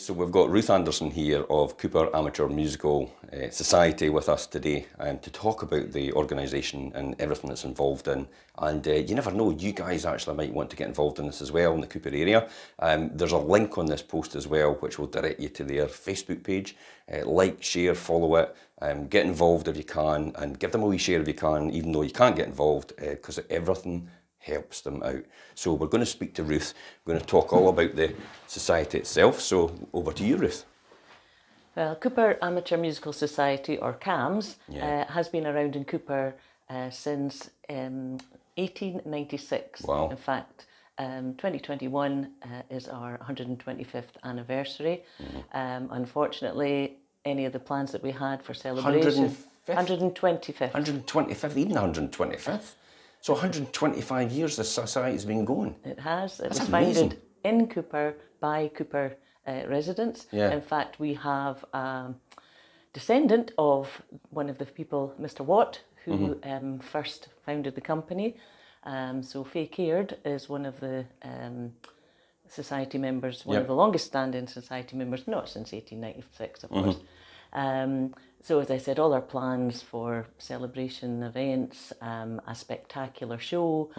So we've got Ruth Anderson here of Cupar Amateur Musical Society with us today to talk about the organisation and everything that's involved in. And you never know, you guys actually might want to get involved in this as well in the Cupar area. There's a link on this post as well which will direct you to their Facebook page. Like, share, follow it, get involved if you can, and give them a wee share if you can, even though you can't get involved, because everything helps them out. So we're going to speak to Ruth. We're going to talk all about the society itself. So over to you, Ruth. Well, Cupar Amateur Musical Society, or CAMS, has been around in Cupar since 1896. Wow. In fact, 2021 is our 125th anniversary. Unfortunately, any of the plans that we had for celebration... 125th? 125th, even 125th? So 125 years the society's been going. It has. It That's was amazing. founded in Cupar by Cupar residents. Yeah. In fact, we have a descendant of one of the people, Mr. Watt, who first founded the company. So Faye Caird is one of the society members, one of the longest standing society members, not since 1896, of course. So as I said, all our plans for celebration events, a spectacular show,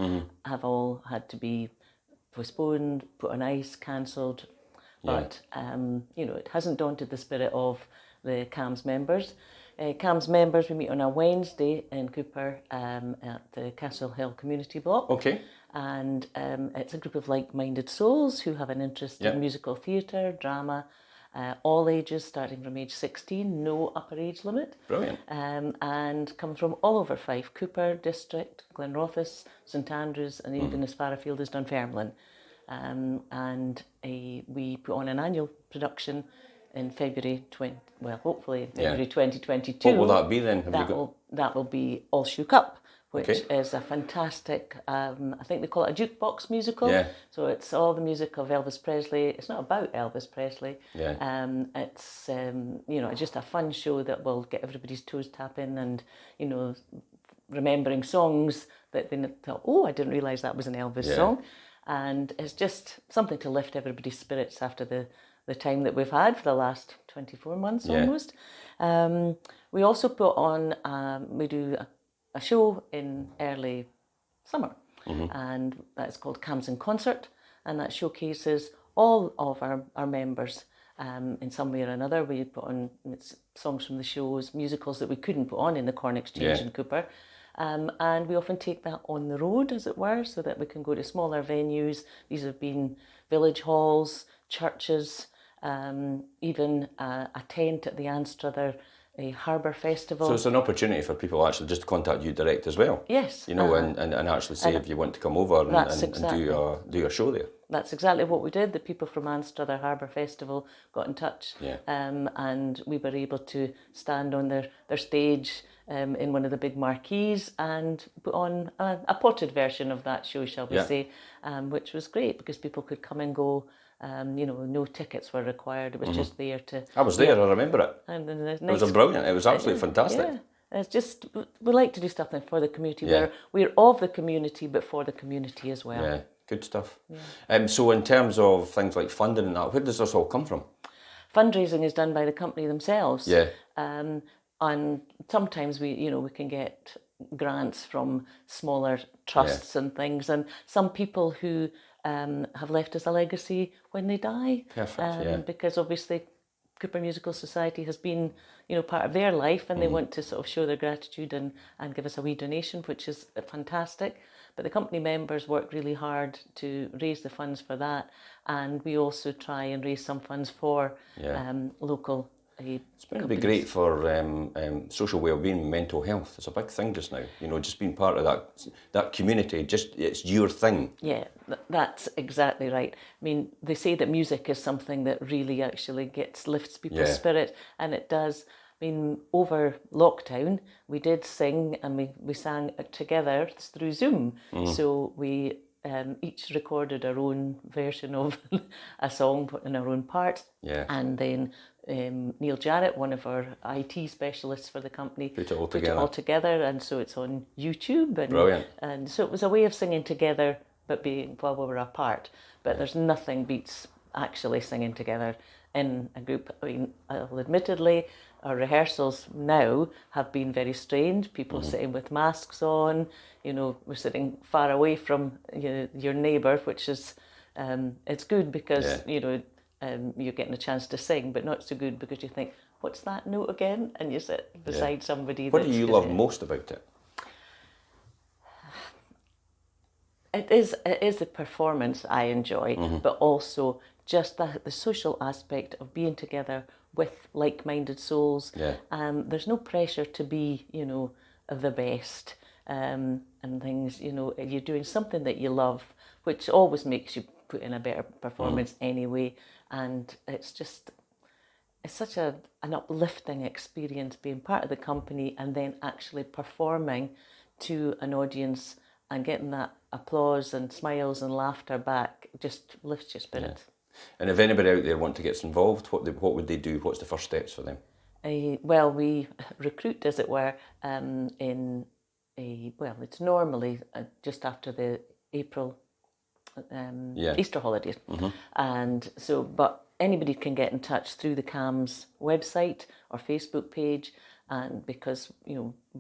have all had to be postponed, put on ice, cancelled. But, you know, it hasn't daunted the spirit of the CAMS members. CAMS members, we meet on a Wednesday in Cupar at the Castle Hill Community Block. Okay. And it's a group of like-minded souls who have an interest in musical theatre, drama, all ages, starting from age 16, no upper age limit. Brilliant. And come from all over Fife, Cupar District, Glenrothes, St Andrews, and even as far afield as Dunfermline. We put on an annual production in February hopefully February 2022. What will that be then? That will be All Shook Up, which is a fantastic, I think they call it a jukebox musical. Yeah. So it's all the music of Elvis Presley. It's not about Elvis Presley. Yeah. It's you know, just a fun show that will get everybody's toes tapping and, you know, remembering songs that they thought, oh, I didn't realise that was an Elvis song. And it's just something to lift everybody's spirits after the time that we've had for the last 24 months almost. We also put on, we do a show in early summer, and that's called CAMS in Concert, and that showcases all of our members in some way or another. We put on songs from the shows, musicals that we couldn't put on in the Corn Exchange in Cupar. And we often take that on the road, as it were, so that we can go to smaller venues. These have been village halls, churches, even a tent at the Anstruther, a harbour festival. So it's an opportunity for people actually just to contact you direct as well. Yes. You know, and actually say if you want to come over and do a show there. That's exactly what we did. The people from Anstruther Harbour Festival got in touch, and we were able to stand on their stage in one of the big marquees and put on a potted version of that show, shall we say, which was great because people could come and go. You know, no tickets were required. It was just there to... I was there, I remember it. And it was brilliant. It was absolutely fantastic. Yeah. It's just, we like to do something for the community where we're of the community, but for the community as well. Yeah, good stuff. Yeah. So in terms of things like funding and that, where does this all come from? Fundraising is done by the company themselves. Yeah. And sometimes we can get grants from smaller trusts and things, and some people who have left us a legacy when they die. Perfect, because obviously Cupar Musical Society has been, you know, part of their life, and they want to sort of show their gratitude and give us a wee donation, which is fantastic. But the company members work really hard to raise the funds for that, and we also try and raise some funds for local It's going to be great for social well-being, mental health. It's a big thing just now. You know, just being part of that community. Just it's your thing. Yeah, that's exactly right. I mean, they say that music is something that really actually lifts people's spirit, and it does. I mean, over lockdown, we did sing and we sang together through Zoom. So we each recorded our own version of a song, put in our own part, and then Neil Jarrett, one of our IT specialists for the company, put it all together, and so it's on YouTube. And, brilliant. And so it was a way of singing together, but while we were apart. But there's nothing beats actually singing together in a group. I mean, admittedly, our rehearsals now have been very strange. People sitting with masks on, we're sitting far away from your neighbour, which is, it's good because, you're getting a chance to sing, but not so good because you think, what's that note again? And you sit beside somebody. What do you love most about it? It is the performance I enjoy, but also just the social aspect of being together with like-minded souls. Yeah. There's no pressure to be, the best and things. You're doing something that you love, which always makes you put in a better performance anyway. And it's such an uplifting experience being part of the company and then actually performing to an audience and getting that applause and smiles and laughter back just lifts your spirits. Yeah. And if anybody out there want to get involved, what would they do? What's the first steps for them? Well, we recruit, as it were, it's normally just after the April Easter holidays. And so, but anybody can get in touch through the CAM's website or Facebook page. And because,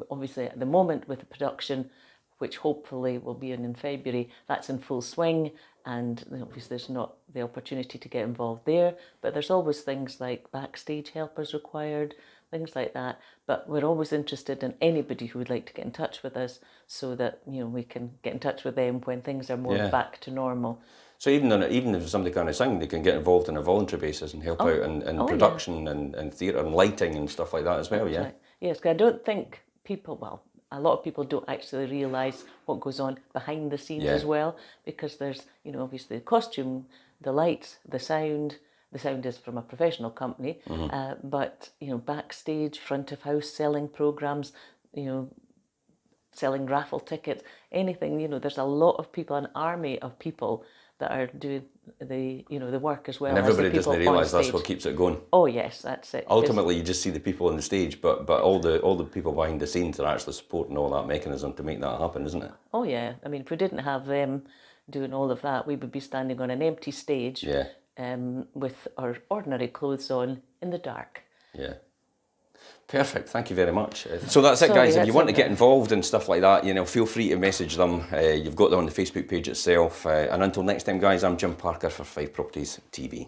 obviously at the moment with the production, which hopefully will be in February, that's in full swing, and obviously there's not the opportunity to get involved there, but there's always things like backstage helpers required, things like that. But we're always interested in anybody who would like to get in touch with us so that we can get in touch with them when things are more back to normal. So even if somebody can't sing, they can get involved on a voluntary basis and help out in production and theatre and lighting and stuff like that as well. Right. Yes, because I don't think a lot of people don't actually realise what goes on behind the scenes as well, because there's, obviously the costume, the lights, the sound. The sound is from a professional company, but, backstage, front of house, selling programmes, selling raffle tickets, anything, there's a lot of people, an army of people that are doing the work as well. And everybody doesn't realise that's what keeps it going. Oh yes, that's it. Ultimately, you just see the people on the stage, but all the people behind the scenes are actually supporting all that mechanism to make that happen, isn't it? Oh yeah, I mean, if we didn't have them doing all of that, we would be standing on an empty stage with our ordinary clothes on in the dark. Yeah. Perfect, thank you very much. So that's it, guys. If you want to get involved in stuff like that, feel free to message them. You've got them on the Facebook page itself. And until next time, guys, I'm Jim Parker for Fife Properties TV.